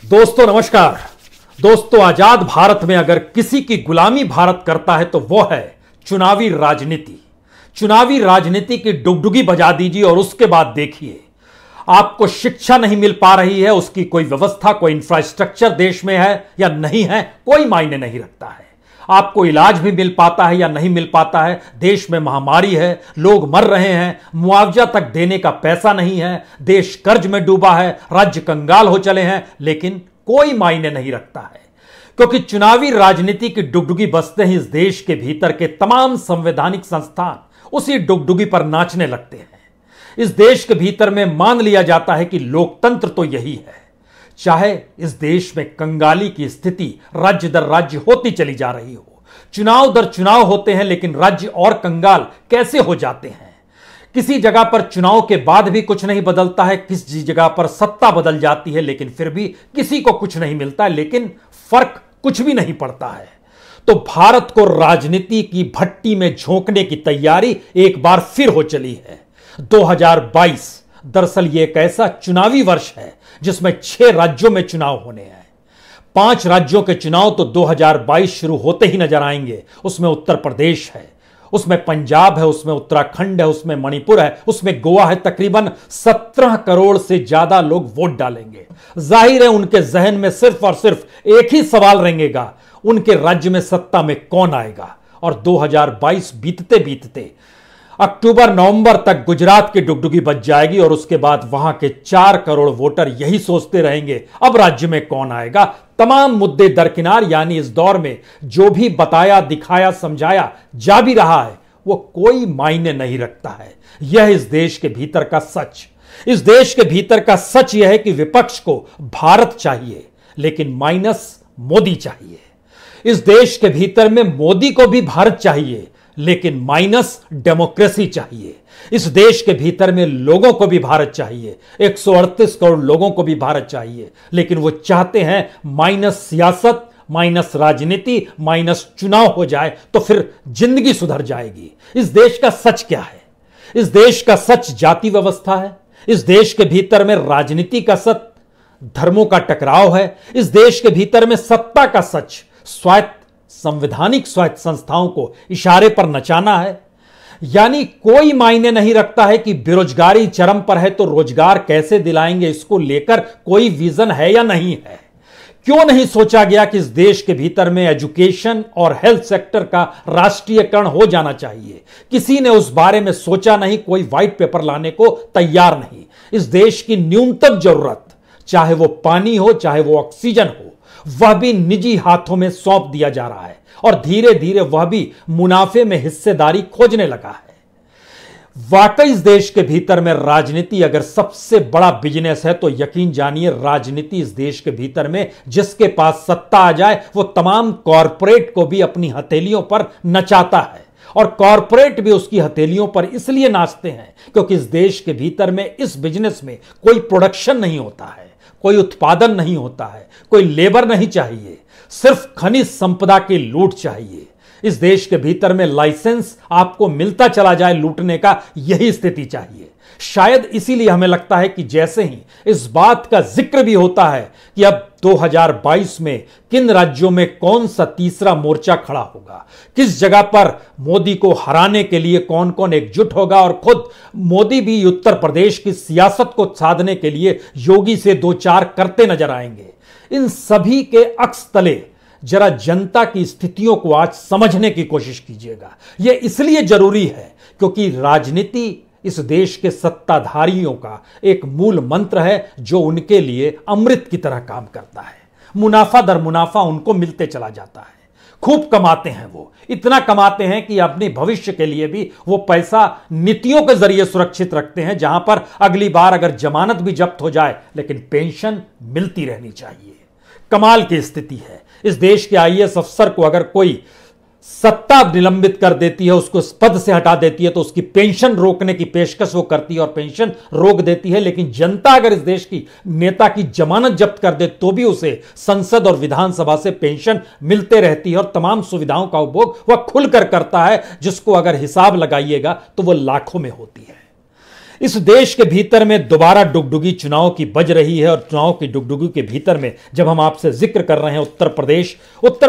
दोस्तों नमस्कार। दोस्तों, आजाद भारत में अगर किसी की गुलामी भारत करता है तो वह है चुनावी राजनीति। चुनावी राजनीति की डुगडुगी बजा दीजिए और उसके बाद देखिए, आपको शिक्षा नहीं मिल पा रही है, उसकी कोई व्यवस्था, कोई इंफ्रास्ट्रक्चर देश में है या नहीं है, कोई मायने नहीं रखता है। आपको इलाज भी मिल पाता है या नहीं मिल पाता है, देश में महामारी है, लोग मर रहे हैं, मुआवजा तक देने का पैसा नहीं है, देश कर्ज में डूबा है, राज्य कंगाल हो चले हैं, लेकिन कोई मायने नहीं रखता है, क्योंकि चुनावी राजनीति की डुगडुगी बजते ही इस देश के भीतर के तमाम संवैधानिक संस्थान उसी डुगडुगी पर नाचने लगते हैं। इस देश के भीतर में मान लिया जाता है कि लोकतंत्र तो यही है। चाहे इस देश में कंगाली की स्थिति राज्य दर राज्य होती चली जा रही हो, चुनाव दर चुनाव होते हैं, लेकिन राज्य और कंगाल कैसे हो जाते हैं। किसी जगह पर चुनाव के बाद भी कुछ नहीं बदलता है, किसी जगह पर सत्ता बदल जाती है, लेकिन फिर भी किसी को कुछ नहीं मिलता, लेकिन फर्क कुछ भी नहीं पड़ता है। तो भारत को राजनीति की भट्टी में झोंकने की तैयारी एक बार फिर हो चली है। 2022 दरअसल ये एक ऐसा चुनावी वर्ष है जिसमें 6 राज्यों में चुनाव होने हैं। 5 राज्यों के चुनाव तो 2022 शुरू होते ही नजर आएंगे। उसमें उत्तर प्रदेश है, उसमें पंजाब है, उसमें उत्तराखंड है, उसमें मणिपुर है, उसमें गोवा है। तकरीबन 17 करोड़ से ज्यादा लोग वोट डालेंगे। जाहिर है उनके जहन में सिर्फ और सिर्फ एक ही सवाल रहेगा, उनके राज्य में सत्ता में कौन आएगा। और 2022 बीतते बीतते अक्टूबर नवंबर तक गुजरात की डुगडुगी बज जाएगी और उसके बाद वहां के 4 करोड़ वोटर यही सोचते रहेंगे अब राज्य में कौन आएगा। तमाम मुद्दे दरकिनार, यानी इस दौर में जो भी बताया, दिखाया, समझाया जा भी रहा है वो कोई मायने नहीं रखता है। यह इस देश के भीतर का सच। इस देश के भीतर का सच यह है कि विपक्ष को भारत चाहिए, लेकिन माइनस मोदी चाहिए। इस देश के भीतर में मोदी को भी भारत चाहिए, लेकिन माइनस डेमोक्रेसी चाहिए। इस देश के भीतर में लोगों को भी भारत चाहिए, 138 करोड़ लोगों को भी भारत चाहिए, लेकिन वो चाहते हैं माइनस सियासत, माइनस राजनीति, माइनस चुनाव हो जाए तो फिर जिंदगी सुधर जाएगी। इस देश का सच क्या है? इस देश का सच जाति व्यवस्था है। इस देश के भीतर में राजनीति का सच धर्मों का टकराव है। इस देश के भीतर में सत्ता का सच स्वायत्त संवैधानिक स्वायत्त संस्थाओं को इशारे पर नचाना है। यानी कोई मायने नहीं रखता है कि बेरोजगारी चरम पर है तो रोजगार कैसे दिलाएंगे, इसको लेकर कोई विजन है या नहीं है। क्यों नहीं सोचा गया कि इस देश के भीतर में एजुकेशन और हेल्थ सेक्टर का राष्ट्रीयकरण हो जाना चाहिए? किसी ने उस बारे में सोचा नहीं, कोई व्हाइट पेपर लाने को तैयार नहीं। इस देश की न्यूनतम जरूरत, चाहे वो पानी हो, चाहे वो ऑक्सीजन हो, वह भी निजी हाथों में सौंप दिया जा रहा है और धीरे धीरे वह भी मुनाफे में हिस्सेदारी खोजने लगा है। वाकई इस देश के भीतर में राजनीति अगर सबसे बड़ा बिजनेस है तो यकीन जानिए राजनीति इस देश के भीतर में जिसके पास सत्ता आ जाए वो तमाम कॉरपोरेट को भी अपनी हथेलियों पर नचाता है। और कॉरपोरेट भी उसकी हथेलियों पर इसलिए नाचते हैं क्योंकि इस देश के भीतर में इस बिजनेस में कोई प्रोडक्शन नहीं होता है, कोई उत्पादन नहीं होता है, कोई लेबर नहीं चाहिए, सिर्फ खनिज संपदा की लूट चाहिए। इस देश के भीतर में लाइसेंस आपको मिलता चला जाए लूटने का, यही स्थिति चाहिए। शायद इसीलिए हमें लगता है कि जैसे ही इस बात का जिक्र भी होता है कि अब 2022 में किन राज्यों में कौन सा तीसरा मोर्चा खड़ा होगा, किस जगह पर मोदी को हराने के लिए कौन कौन एकजुट होगा, और खुद मोदी भी उत्तर प्रदेश की सियासत को साधने के लिए योगी से 2-4 करते नजर आएंगे। इन सभी के अक्स तले जरा जनता की स्थितियों को आज समझने की कोशिश कीजिएगा। यह इसलिए जरूरी है क्योंकि राजनीति इस देश के सत्ताधारियों का एक मूल मंत्र है जो उनके लिए अमृत की तरह काम करता है। मुनाफा दर मुनाफा उनको मिलते चला जाता है, खूब कमाते हैं। वो इतना कमाते हैं कि अपने भविष्य के लिए भी वो पैसा नीतियों के जरिए सुरक्षित रखते हैं, जहां पर अगली बार अगर जमानत भी जब्त हो जाए लेकिन पेंशन मिलती रहनी चाहिए। कमाल की स्थिति है। इस देश के आईएएस अफसर को अगर कोई सत्ता निलंबित कर देती है, उसको पद से हटा देती है, तो उसकी पेंशन रोकने की पेशकश वो करती है और पेंशन रोक देती है। लेकिन जनता अगर इस देश की नेता की जमानत जब्त कर दे तो भी उसे संसद और विधानसभा से पेंशन मिलते रहती है और तमाम सुविधाओं का उपभोग वह खुलकर करता है, जिसको अगर हिसाब लगाइएगा तो वह लाखों में होती है। इस देश के भीतर में दोबारा डुगडुगी चुनाव की बज रही है और चुनाव की डुगडुगी के भीतर में जब हम आपसे जिक्र कर रहे हैं उत्तर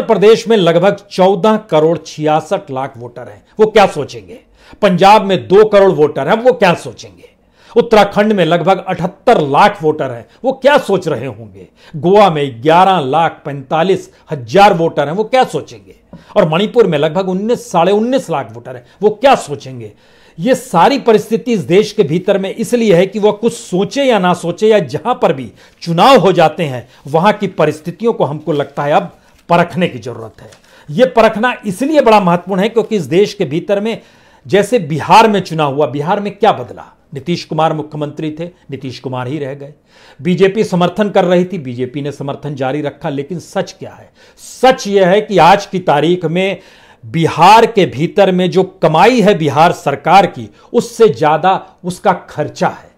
प्रदेश में लगभग 14 करोड़ 66 लाख वोटर हैं, वो क्या सोचेंगे। पंजाब में 2 करोड़ वोटर हैं, वो क्या सोचेंगे। उत्तराखंड में लगभग 78 लाख वोटर हैं, वो क्या सोच रहे होंगे। गोवा में 11,45,000 वोटर हैं, वो क्या सोचेंगे। और मणिपुर में लगभग 19 लाख वोटर हैं, वो क्या सोचेंगे। ये सारी परिस्थिति इस देश के भीतर में इसलिए है कि वह कुछ सोचे या ना सोचे, या जहां पर भी चुनाव हो जाते हैं वहां की परिस्थितियों को हमको लगता है अब परखने की जरूरत है। यह परखना इसलिए बड़ा महत्वपूर्ण है क्योंकि इस देश के भीतर में जैसे बिहार में चुनाव हुआ, बिहार में क्या बदला। नीतीश कुमार मुख्यमंत्री थे, नीतीश कुमार ही रह गए। बीजेपी समर्थन कर रही थी, बीजेपी ने समर्थन जारी रखा। लेकिन सच क्या है, सच यह है कि आज की तारीख में बिहार के भीतर में जो कमाई है बिहार सरकार की, उससे ज्यादा उसका खर्चा है।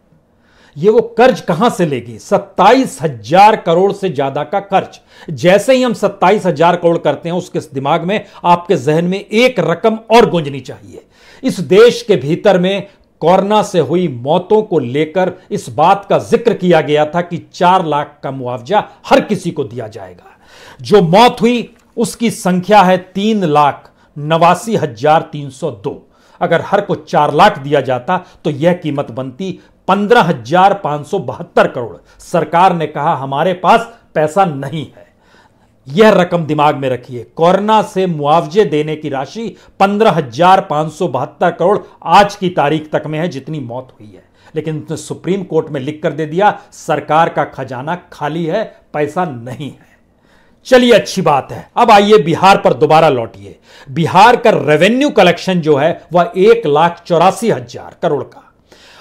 ये वो कर्ज कहां से लेगी, 27,000 करोड़ से ज्यादा का कर्ज। जैसे ही हम 27,000 करोड़ करते हैं, उसके दिमाग में, आपके जहन में एक रकम और गूंजनी चाहिए। इस देश के भीतर में कोरोना से हुई मौतों को लेकर इस बात का जिक्र किया गया था कि 4 लाख का मुआवजा हर किसी को दिया जाएगा। जो मौत हुई उसकी संख्या है 3,89,302। अगर हर को 4 लाख दिया जाता तो यह कीमत बनती 15,572 करोड़। सरकार ने कहा हमारे पास पैसा नहीं है। यह रकम दिमाग में रखिए, कोरोना से मुआवजे देने की राशि 15,572 करोड़ आज की तारीख तक में है, जितनी मौत हुई है। लेकिन उसने सुप्रीम कोर्ट में लिख कर दे दिया सरकार का खजाना खाली है, पैसा नहीं है। चलिए अच्छी बात है। अब आइए बिहार पर दोबारा लौटिए। बिहार का रेवेन्यू कलेक्शन जो है वह 1,84,000 करोड़ का,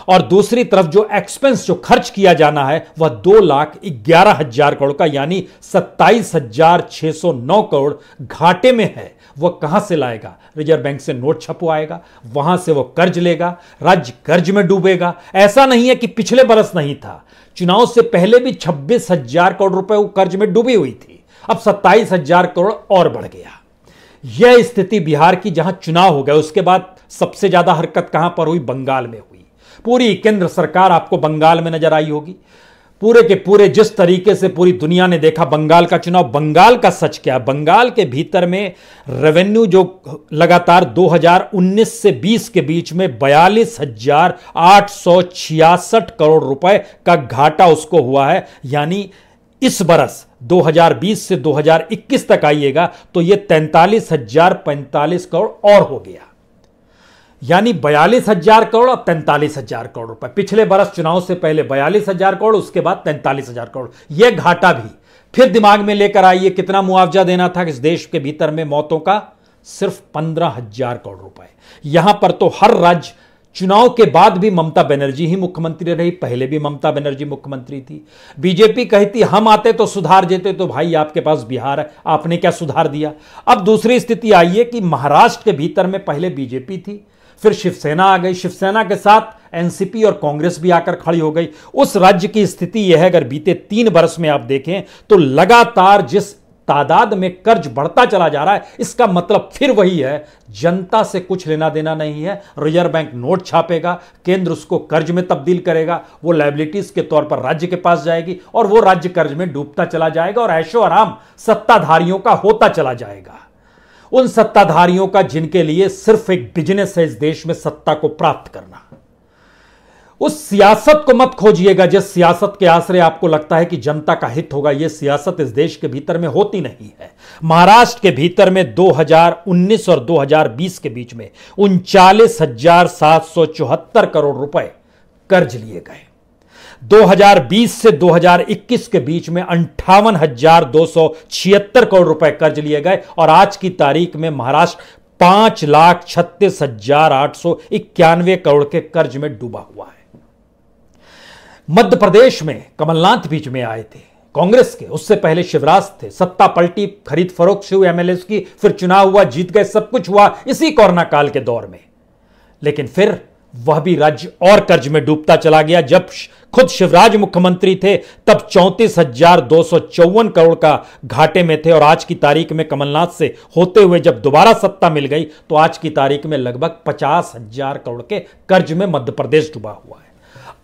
और दूसरी तरफ जो एक्सपेंस जो खर्च किया जाना है वह 2,11,000 करोड़ का, यानी 27,609 करोड़ घाटे में है। वह कहां से लाएगा। रिजर्व बैंक से नोट छपवाएगा, वहां से वह कर्ज लेगा, राज्य कर्ज में डूबेगा। ऐसा नहीं है कि पिछले बरस नहीं था, चुनाव से पहले भी 26,000 करोड़ रुपए वो कर्ज में डूबी हुई थी। अब 27,000 करोड़ और बढ़ गया। यह स्थिति बिहार की, जहां चुनाव हो गए उसके बाद सबसे ज्यादा हरकत कहां पर हुई, बंगाल में हुई। पूरी केंद्र सरकार आपको बंगाल में नजर आई होगी। पूरे के पूरे जिस तरीके से पूरी दुनिया ने देखा बंगाल का चुनाव, बंगाल का सच क्या, बंगाल के भीतर में रेवेन्यू जो लगातार 2019 से 20 के बीच में 42,866 करोड़ रुपए का घाटा उसको हुआ है। यानी इस बरस 2020 से 2021 तक आइएगा तो यह 43,045 करोड़ और हो गया। यानी 42,000 करोड़ और 43,000 करोड़ रुपए। पिछले बरस चुनाव से पहले 42,000 करोड़, उसके बाद 43,000 करोड़। यह घाटा भी फिर दिमाग में लेकर आइए, कितना मुआवजा देना था इस देश के भीतर में मौतों का, सिर्फ 15,000 करोड़ रुपए। यहां पर तो हर राज्य, चुनाव के बाद भी ममता बनर्जी ही मुख्यमंत्री रही, पहले भी ममता बनर्जी मुख्यमंत्री थी। बीजेपी कहती हम आते तो सुधार देते, तो भाई आपके पास बिहार है, आपने क्या सुधार दिया। अब दूसरी स्थिति आई है कि महाराष्ट्र के भीतर में पहले बीजेपी थी, फिर शिवसेना आ गई, शिवसेना के साथ एनसीपी और कांग्रेस भी आकर खड़ी हो गई। उस राज्य की स्थिति यह है, अगर बीते 3 वर्ष में आप देखें तो लगातार जिस तादाद में कर्ज बढ़ता चला जा रहा है, इसका मतलब फिर वही है, जनता से कुछ लेना देना नहीं है। रिजर्व बैंक नोट छापेगा, केंद्र उसको कर्ज में तब्दील करेगा, वो लायबिलिटीज के तौर पर राज्य के पास जाएगी और वो राज्य कर्ज में डूबता चला जाएगा और ऐशो आराम सत्ताधारियों का होता चला जाएगा। उन सत्ताधारियों का जिनके लिए सिर्फ एक बिजनेस है इस देश में सत्ता को प्राप्त करना। उस सियासत को मत खोजिएगा जिस सियासत के आश्रय आपको लगता है कि जनता का हित होगा। यह सियासत इस देश के भीतर में होती नहीं है। महाराष्ट्र के भीतर में 2019 और 2020 के बीच में 39,774 करोड़ रुपए कर्ज लिए गए। 2020 से 2021 के बीच में 58,276 करोड़ रुपए कर्ज लिए गए और आज की तारीख में महाराष्ट्र 5,36,891 करोड़ के कर्ज में डूबा हुआ है। मध्य प्रदेश में कमलनाथ बीच में आए थे कांग्रेस के, उससे पहले शिवराज थे, सत्ता पलटी, खरीद फरोख्त से हुई एमएलए की, फिर चुनाव हुआ, जीत गए, सब कुछ हुआ इसी कोरोना काल के दौर में। लेकिन फिर वह भी राज्य और कर्ज में डूबता चला गया। जब खुद शिवराज मुख्यमंत्री थे तब 34,254 करोड़ का घाटे में थे और आज की तारीख में कमलनाथ से होते हुए जब दोबारा सत्ता मिल गई तो आज की तारीख में लगभग 50,000 करोड़ के कर्ज में मध्य प्रदेश डूबा हुआ है।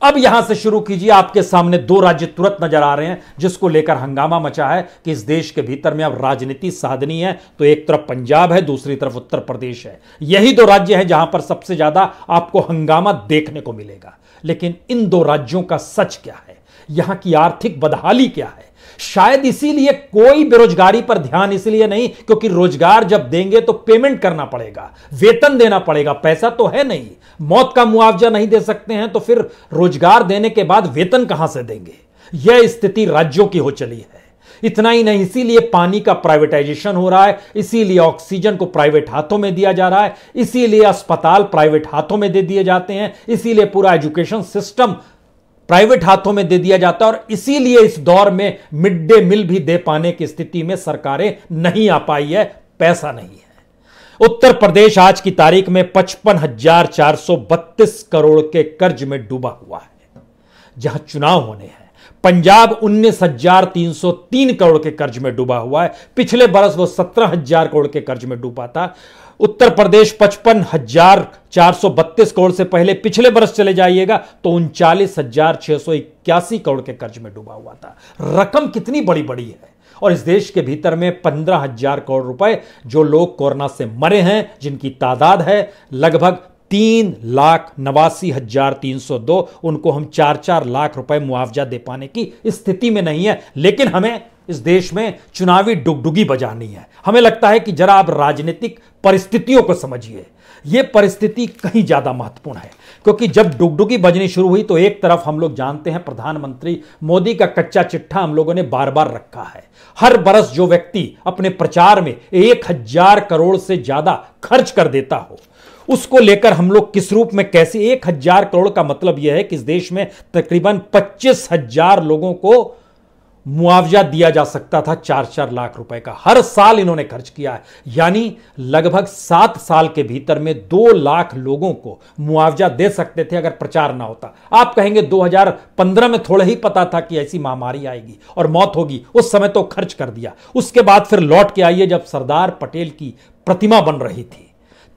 अब यहां से शुरू कीजिए। आपके सामने दो राज्य तुरंत नजर आ रहे हैं जिसको लेकर हंगामा मचा है कि इस देश के भीतर में अब राजनीति साधनी है। तो एक तरफ पंजाब है, दूसरी तरफ उत्तर प्रदेश है। यही दो राज्य हैं जहां पर सबसे ज्यादा आपको हंगामा देखने को मिलेगा। लेकिन इन दो राज्यों का सच क्या है, यहां की आर्थिक बदहाली क्या है? शायद इसीलिए कोई बेरोजगारी पर ध्यान इसलिए नहीं क्योंकि रोजगार जब देंगे तो पेमेंट करना पड़ेगा, वेतन देना पड़ेगा, पैसा तो है नहीं। मौत का मुआवजा नहीं दे सकते हैं तो फिर रोजगार देने के बाद वेतन कहां से देंगे? यह स्थिति राज्यों की हो चली है। इतना ही नहीं, इसीलिए पानी का प्राइवेटाइजेशन हो रहा है, इसीलिए ऑक्सीजन को प्राइवेट हाथों में दिया जा रहा है, इसीलिए अस्पताल प्राइवेट हाथों में दे दिए जाते हैं, इसीलिए पूरा एजुकेशन सिस्टम प्राइवेट हाथों में दे दिया जाता है। और इसीलिए इस दौर में मिड डे मील भी दे पाने की स्थिति में सरकारें नहीं आ पाई है, पैसा नहीं है। उत्तर प्रदेश आज की तारीख में 55,432 करोड़ के कर्ज में डूबा हुआ है जहां चुनाव होने हैं। पंजाब 19,303 करोड़ के कर्ज में डूबा हुआ है, पिछले बरस वो 17,000 करोड़ के कर्ज में डूबा था। उत्तर प्रदेश 55,432 करोड़ से पहले पिछले बरस चले जाइएगा तो 39,681 करोड़ के कर्ज में डूबा हुआ था। रकम कितनी बड़ी बड़ी है। और इस देश के भीतर में 15,000 करोड़ रुपए जो लोग कोरोना से मरे हैं, जिनकी तादाद है लगभग 3,89,302, उनको हम 4-4 लाख रुपए मुआवजा दे पाने की स्थिति में नहीं है। लेकिन हमें इस देश में चुनावी डुगडुगी बजानी है। हमें लगता है कि जरा आप राजनीतिक परिस्थितियों को समझिए। यह परिस्थिति कहीं ज्यादा महत्वपूर्ण है क्योंकि जब डुगडुगी बजनी शुरू हुई तो एक तरफ हम लोग जानते हैं प्रधानमंत्री मोदी का कच्चा चिट्ठा हम लोगों ने बार बार रखा है। हर बरस जो व्यक्ति अपने प्रचार में 1,000 करोड़ से ज्यादा खर्च कर देता हो उसको लेकर हम लोग किस रूप में कैसे 1,000 करोड़ का मतलब यह है कि इस देश में तकरीबन 25,000 लोगों को मुआवजा दिया जा सकता था 4-4 लाख रुपए का। हर साल इन्होंने खर्च किया है, यानी लगभग 7 साल के भीतर में 2 लाख लोगों को मुआवजा दे सकते थे अगर प्रचार ना होता। आप कहेंगे 2015 में थोड़ा ही पता था कि ऐसी महामारी आएगी और मौत होगी, उस समय तो खर्च कर दिया। उसके बाद फिर लौट के आइए जब सरदार पटेल की प्रतिमा बन रही थी,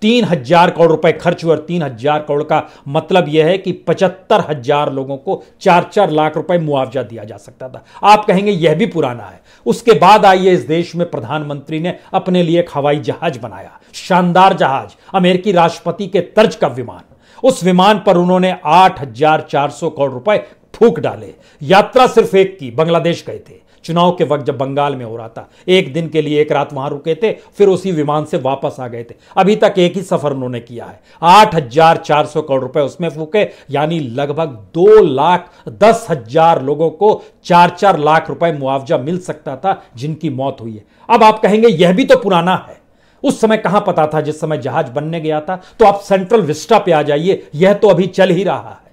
3,000 करोड़ रुपए खर्च हुए और 3,000 करोड़ का मतलब यह है कि 75,000 लोगों को 4-4 लाख रुपए मुआवजा दिया जा सकता था। आप कहेंगे यह भी पुराना है। उसके बाद आइए इस देश में प्रधानमंत्री ने अपने लिए एक हवाई जहाज बनाया, शानदार जहाज, अमेरिकी राष्ट्रपति के तर्ज का विमान। उस विमान पर उन्होंने 8,400 करोड़ रुपए फूंक डाले। यात्रा सिर्फ एक की, बांग्लादेश गए थे चुनाव के वक्त जब बंगाल में हो रहा था। एक दिन के लिए एक रात वहां रुके थे, फिर उसी विमान से वापस आ गए थे। अभी तक एक ही सफर उन्होंने किया है। 8,400 करोड़ रुपए उसमें फूके, यानी लगभग 2,10,000 लोगों को 4-4 लाख रुपए मुआवजा मिल सकता था जिनकी मौत हुई है। अब आप कहेंगे यह भी तो पुराना है, उस समय कहां पता था जिस समय जहाज बनने गया था। तो आप सेंट्रल विस्टा पे आ जाइए, यह तो अभी चल ही रहा है।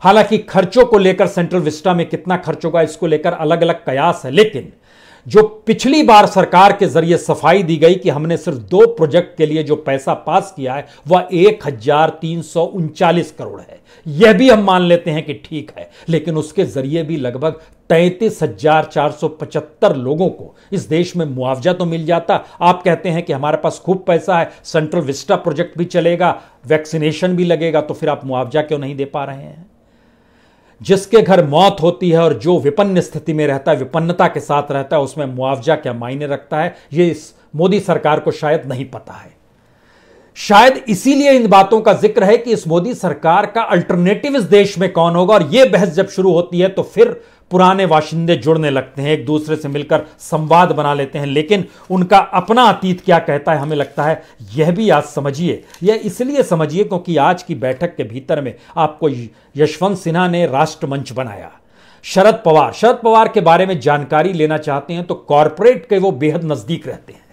हालांकि खर्चों को लेकर सेंट्रल विस्टा में कितना खर्च होगा इसको लेकर अलग अलग कयास है, लेकिन जो पिछली बार सरकार के जरिए सफाई दी गई कि हमने सिर्फ 2 प्रोजेक्ट के लिए जो पैसा पास किया है वह 1,339 करोड़ है। यह भी हम मान लेते हैं कि ठीक है, लेकिन उसके जरिए भी लगभग 33,475 लोगों को इस देश में मुआवजा तो मिल जाता। आप कहते हैं कि हमारे पास खूब पैसा है, सेंट्रल विस्टा प्रोजेक्ट भी चलेगा, वैक्सीनेशन भी लगेगा, तो फिर आप मुआवजा क्यों नहीं दे पा रहे हैं? जिसके घर मौत होती है और जो विपन्न स्थिति में रहता है, विपन्नता के साथ रहता है, उसमें मुआवजा क्या मायने रखता है, ये इस मोदी सरकार को शायद नहीं पता है। शायद इसीलिए इन बातों का जिक्र है कि इस मोदी सरकार का अल्टरनेटिव इस देश में कौन होगा। और यह बहस जब शुरू होती है तो फिर पुराने वाशिंदे जुड़ने लगते हैं, एक दूसरे से मिलकर संवाद बना लेते हैं, लेकिन उनका अपना अतीत क्या कहता है हमें लगता है यह भी आज समझिए। यह इसलिए समझिए क्योंकि आज की बैठक के भीतर में आपको यशवंत सिन्हा ने राष्ट्रमंच बनाया। शरद पवार के बारे में जानकारी लेना चाहते हैं तो कॉरपोरेट के वो बेहद नजदीक रहते हैं।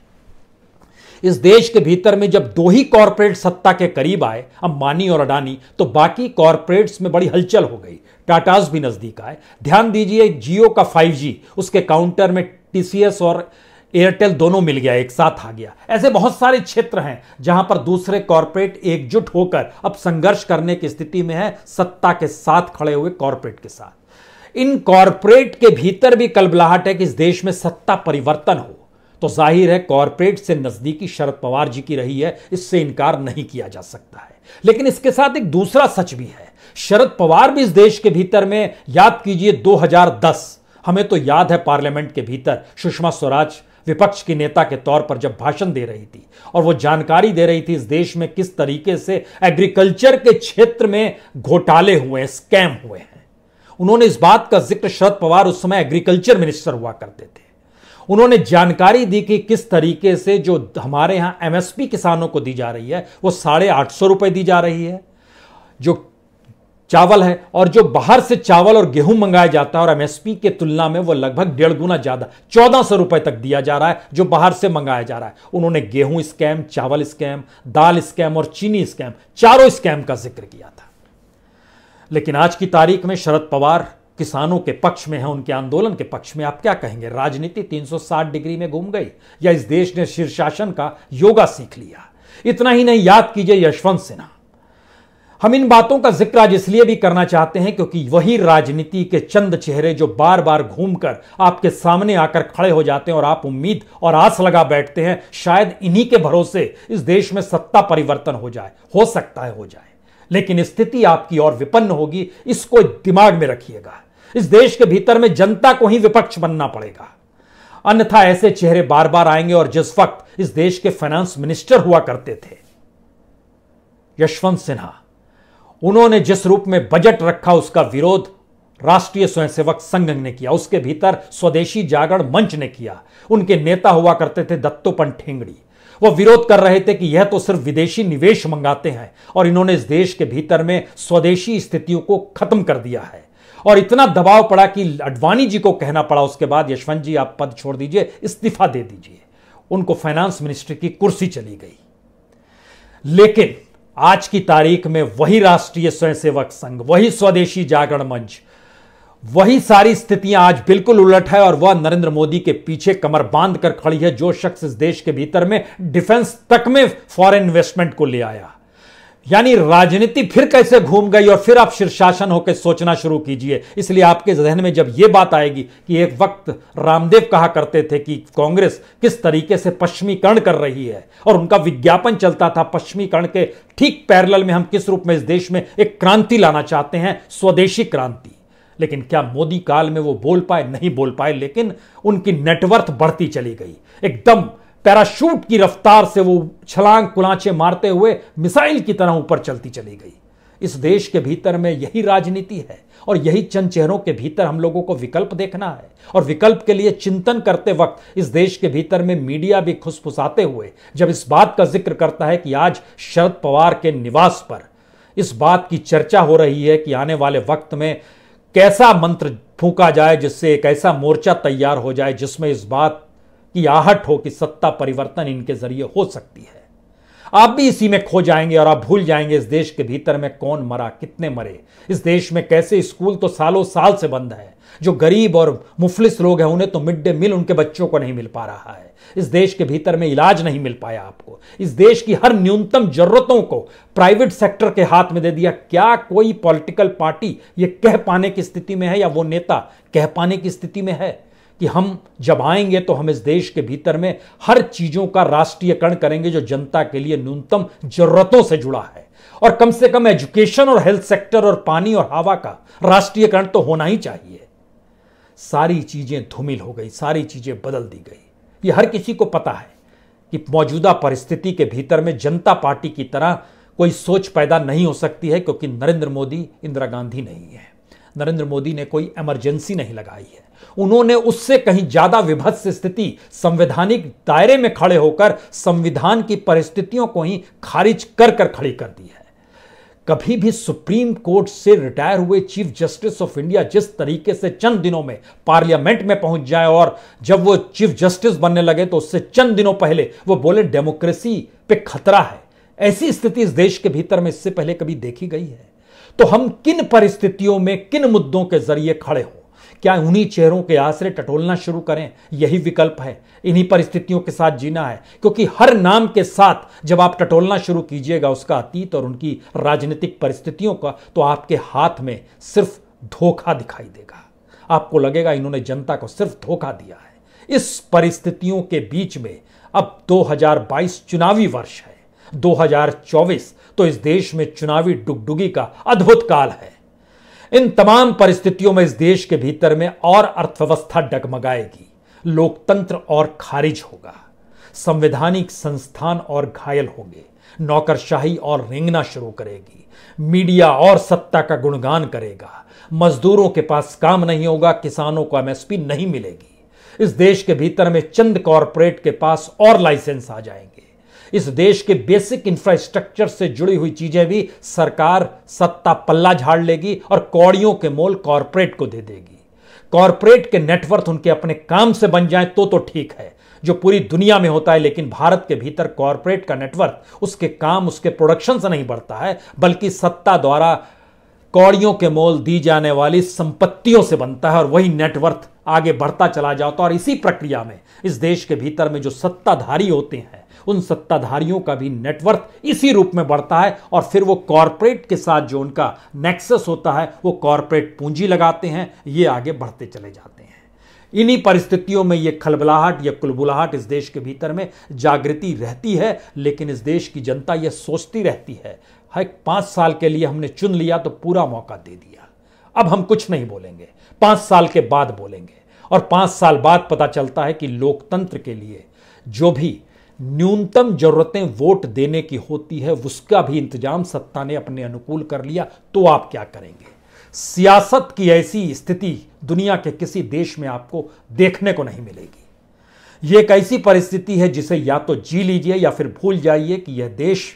इस देश के भीतर में जब 2 ही कॉरपोरेट सत्ता के करीब आए, अंबानी और अडानी, तो बाकी कॉरपोरेट्स में बड़ी हलचल हो गई। टाटास भी नजदीक आए। ध्यान दीजिए, जियो का 5G उसके काउंटर में TCS और एयरटेल दोनों मिल गया, एक साथ आ गया। ऐसे बहुत सारे क्षेत्र हैं जहां पर दूसरे कॉरपोरेट एकजुट होकर अब संघर्ष करने की स्थिति में है, सत्ता के साथ खड़े हुए कॉरपोरेट के साथ। इन कॉरपोरेट के भीतर भी कलबलाहट है कि इस देश में सत्ता परिवर्तन हो, तो जाहिर है कॉरपोरेट से नजदीकी शरद पवार जी की रही है, इससे इनकार नहीं किया जा सकता है। लेकिन इसके साथ एक दूसरा सच भी है, शरद पवार भी इस देश के भीतर में, याद कीजिए 2010, हमें तो याद है पार्लियामेंट के भीतर सुषमा स्वराज विपक्ष की नेता के तौर पर जब भाषण दे रही थी और वो जानकारी दे रही थी इस देश में किस तरीके से एग्रीकल्चर के क्षेत्र में घोटाले हुए हैं, स्कैम हुए हैं। उन्होंने इस बात का जिक्र, शरद पवार उस समय एग्रीकल्चर मिनिस्टर हुआ करते थे, उन्होंने जानकारी दी कि किस तरीके से जो हमारे यहां एमएसपी किसानों को दी जा रही है वो 850 रुपए दी जा रही है जो चावल है, और जो बाहर से चावल और गेहूं मंगाया जाता है और एमएसपी के तुलना में वो लगभग 1.5 गुना ज्यादा 1400 रुपए तक दिया जा रहा है जो बाहर से मंगाया जा रहा है। उन्होंने गेहूं स्कैम, चावल स्कैम, दाल स्कैम और चीनी स्कैम, चारों स्कैम का जिक्र किया था। लेकिन आज की तारीख में शरद पवार किसानों के पक्ष में है, उनके आंदोलन के पक्ष में। आप क्या कहेंगे, राजनीति 360 डिग्री में घूम गई या इस देश ने शीर्षासन का योगा सीख लिया? इतना ही नहीं, याद कीजिए यशवंत सिन्हा। हम इन बातों का जिक्र आज इसलिए भी करना चाहते हैं क्योंकि वही राजनीति के चंद चेहरे जो बार बार घूमकर आपके सामने आकर खड़े हो जाते हैं और आप उम्मीद और आस लगा बैठते हैं शायद इन्हीं के भरोसे इस देश में सत्ता परिवर्तन हो जाए। हो सकता है हो जाए, लेकिन स्थिति आपकी और विपन्न होगी, इसको दिमाग में रखिएगा। इस देश के भीतर में जनता को ही विपक्ष बनना पड़ेगा, अन्यथा ऐसे चेहरे बार बार आएंगे। और जिस वक्त इस देश के फाइनेंस मिनिस्टर हुआ करते थे यशवंत सिन्हा, उन्होंने जिस रूप में बजट रखा उसका विरोध राष्ट्रीय स्वयंसेवक संघ ने किया, उसके भीतर स्वदेशी जागरण मंच ने किया। उनके नेता हुआ करते थे दत्तोपंत ठेंगड़ी, वो विरोध कर रहे थे कि यह तो सिर्फ विदेशी निवेश मंगाते हैं और इन्होंने इस देश के भीतर में स्वदेशी स्थितियों को खत्म कर दिया है। और इतना दबाव पड़ा कि अडवाणी जी को कहना पड़ा उसके बाद, यशवंत जी आप पद छोड़ दीजिए, इस्तीफा दे दीजिए। उनको फाइनेंस मिनिस्टर की कुर्सी चली गई। लेकिन आज की तारीख में वही राष्ट्रीय स्वयंसेवक संघ, वही स्वदेशी जागरण मंच, वही सारी स्थितियां आज बिल्कुल उलट है और वह नरेंद्र मोदी के पीछे कमर बांध कर खड़ी है, जो शख्स इस देश के भीतर में डिफेंस तक में फॉरेन इन्वेस्टमेंट को ले आया। यानी राजनीति फिर कैसे घूम गई और फिर आप शीर्षासन होकर सोचना शुरू कीजिए। इसलिए आपके जहन में जब यह बात आएगी कि एक वक्त रामदेव कहा करते थे कि कांग्रेस किस तरीके से पश्चिमीकरण कर रही है और उनका विज्ञापन चलता था पश्चिमीकरण के ठीक पैरेलल में हम किस रूप में इस देश में एक क्रांति लाना चाहते हैं, स्वदेशी क्रांति। लेकिन क्या मोदी काल में वो बोल पाए? नहीं बोल पाए, लेकिन उनकी नेटवर्थ बढ़ती चली गई। एकदम पैराशूट की रफ्तार से वो छलांग कुलांचे मारते हुए मिसाइल की तरह ऊपर चलती चली गई। इस देश के भीतर में यही राजनीति है और यही चंद चेहरों के भीतर हम लोगों को विकल्प देखना है। और विकल्प के लिए चिंतन करते वक्त इस देश के भीतर में मीडिया भी खुसफुसाते हुए जब इस बात का जिक्र करता है कि आज शरद पवार के निवास पर इस बात की चर्चा हो रही है कि आने वाले वक्त में कैसा मंत्र फूंका जाए जिससे एक ऐसा मोर्चा तैयार हो जाए जिसमें इस बात की आहट हो कि सत्ता परिवर्तन इनके जरिए हो सकती है। आप भी इसी में खो जाएंगे और आप भूल जाएंगे इस देश के भीतर में कौन मरा, कितने मरे, इस देश में कैसे स्कूल तो सालों साल से बंद है, जो गरीब और मुफलिस लोग हैं उन्हें तो मिड डे मील उनके बच्चों को नहीं मिल पा रहा है, इस देश के भीतर में इलाज नहीं मिल पाया आपको, इस देश की हर न्यूनतम जरूरतों को प्राइवेट सेक्टर के हाथ में दे दिया। क्या कोई पॉलिटिकल पार्टी ये कह पाने की स्थिति में है या वो नेता कह पाने की स्थिति में है कि हम जब आएंगे तो हम इस देश के भीतर में हर चीजों का राष्ट्रीयकरण करेंगे जो जनता के लिए न्यूनतम जरूरतों से जुड़ा है, और कम से कम एजुकेशन और हेल्थ सेक्टर और पानी और हवा का राष्ट्रीयकरण तो होना ही चाहिए। सारी चीजें धूमिल हो गई, सारी चीजें बदल दी गई। ये हर किसी को पता है कि मौजूदा परिस्थिति के भीतर में जनता पार्टी की तरह कोई सोच पैदा नहीं हो सकती है, क्योंकि नरेंद्र मोदी इंदिरा गांधी नहीं है। नरेंद्र मोदी ने कोई इमरजेंसी नहीं लगाई है, उन्होंने उससे कहीं ज्यादा विभत्स स्थिति संवैधानिक दायरे में खड़े होकर संविधान की परिस्थितियों को ही खारिज कर कर खड़ी कर दी है। कभी भी सुप्रीम कोर्ट से रिटायर हुए चीफ जस्टिस ऑफ इंडिया जिस तरीके से चंद दिनों में पार्लियामेंट में पहुंच जाए और जब वो चीफ जस्टिस बनने लगे तो उससे चंद दिनों पहले वो बोले डेमोक्रेसी पे खतरा है, ऐसी स्थिति इस देश के भीतर में इससे पहले कभी देखी गई है? तो हम किन परिस्थितियों में किन मुद्दों के जरिए खड़े हों? क्या उन्हीं चेहरों के आसरे टटोलना शुरू करें? यही विकल्प है, इन्हीं परिस्थितियों के साथ जीना है, क्योंकि हर नाम के साथ जब आप टटोलना शुरू कीजिएगा उसका अतीत और उनकी राजनीतिक परिस्थितियों का, तो आपके हाथ में सिर्फ धोखा दिखाई देगा। आपको लगेगा इन्होंने जनता को सिर्फ धोखा दिया है। इस परिस्थितियों के बीच में अब 2022 चुनावी वर्ष है, 2024 तो इस देश में चुनावी डुगडुगी का अद्भुत काल है। इन तमाम परिस्थितियों में इस देश के भीतर में और अर्थव्यवस्था डगमगाएगी, लोकतंत्र और खारिज होगा, संवैधानिक संस्थान और घायल होंगे, नौकरशाही और रेंगना शुरू करेगी, मीडिया और सत्ता का गुणगान करेगा, मजदूरों के पास काम नहीं होगा, किसानों को एमएसपी नहीं मिलेगी। इस देश के भीतर में चंद कॉरपोरेट के पास और लाइसेंस आ जाएंगे। इस देश के बेसिक इंफ्रास्ट्रक्चर से जुड़ी हुई चीजें भी सरकार सत्ता पल्ला झाड़ लेगी और कौड़ियों के मोल कॉरपोरेट को दे देगी। कॉरपोरेट के नेटवर्थ उनके अपने काम से बन जाए तो ठीक है, जो पूरी दुनिया में होता है, लेकिन भारत के भीतर कॉरपोरेट का नेटवर्थ उसके काम, उसके प्रोडक्शन से नहीं बढ़ता है, बल्कि सत्ता द्वारा कौड़ियों के मोल दी जाने वाली संपत्तियों से बनता है और वही नेटवर्थ आगे बढ़ता चला जाता है। और इसी प्रक्रिया में इस देश के भीतर में जो सत्ताधारी होते हैं, उन सत्ताधारियों का भी नेटवर्थ इसी रूप में बढ़ता है और फिर वो कॉरपोरेट के साथ जो उनका नेक्सस होता है, वो कॉरपोरेट पूंजी लगाते हैं, ये आगे बढ़ते चले जाते हैं। इन्हीं परिस्थितियों में ये खलबलाहट या कुलबुलाहट इस देश के भीतर में जागृति रहती है, लेकिन इस देश की जनता ये सोचती रहती है, 5 साल के लिए हमने चुन लिया तो पूरा मौका दे दिया, अब हम कुछ नहीं बोलेंगे, 5 साल के बाद बोलेंगे। और 5 साल बाद पता चलता है कि लोकतंत्र के लिए जो भी न्यूनतम जरूरतें वोट देने की होती है, उसका भी इंतजाम सत्ता ने अपने अनुकूल कर लिया, तो आप क्या करेंगे? सियासत की ऐसी स्थिति दुनिया के किसी देश में आपको देखने को नहीं मिलेगी। यह एक ऐसी परिस्थिति है जिसे या तो जी लीजिए या फिर भूल जाइए कि यह देश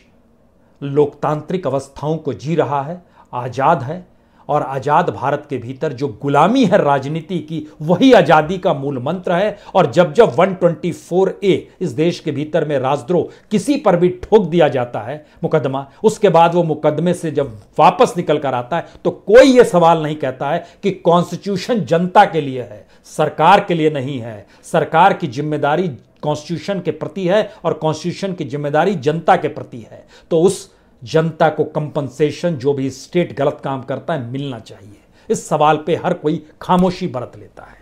लोकतांत्रिक अवस्थाओं को जी रहा है, आजाद है, और आजाद भारत के भीतर जो गुलामी है राजनीति की, वही आजादी का मूल मंत्र है। और जब जब 124A इस देश के भीतर में राजद्रोह किसी पर भी ठोक दिया जाता है मुकदमा, उसके बाद वो मुकदमे से जब वापस निकल कर आता है तो कोई ये सवाल नहीं कहता है कि कॉन्स्टिट्यूशन जनता के लिए है, सरकार के लिए नहीं है। सरकार की जिम्मेदारी कॉन्स्टिट्यूशन के प्रति है और कॉन्स्टिट्यूशन की जिम्मेदारी जनता के प्रति है। तो उस जनता को कंपनसेशन, जो भी स्टेट गलत काम करता है, मिलना चाहिए। इस सवाल पे हर कोई खामोशी बरत लेता है।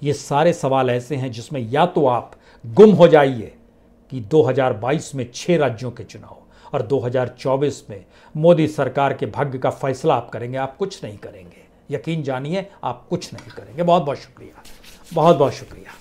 ये सारे सवाल ऐसे हैं जिसमें या तो आप गुम हो जाइए कि 2022 में 6 राज्यों के चुनाव और 2024 में मोदी सरकार के भाग्य का फैसला आप करेंगे। आप कुछ नहीं करेंगे, यकीन जानिए, आप कुछ नहीं करेंगे। बहुत बहुत शुक्रिया, बहुत बहुत शुक्रिया।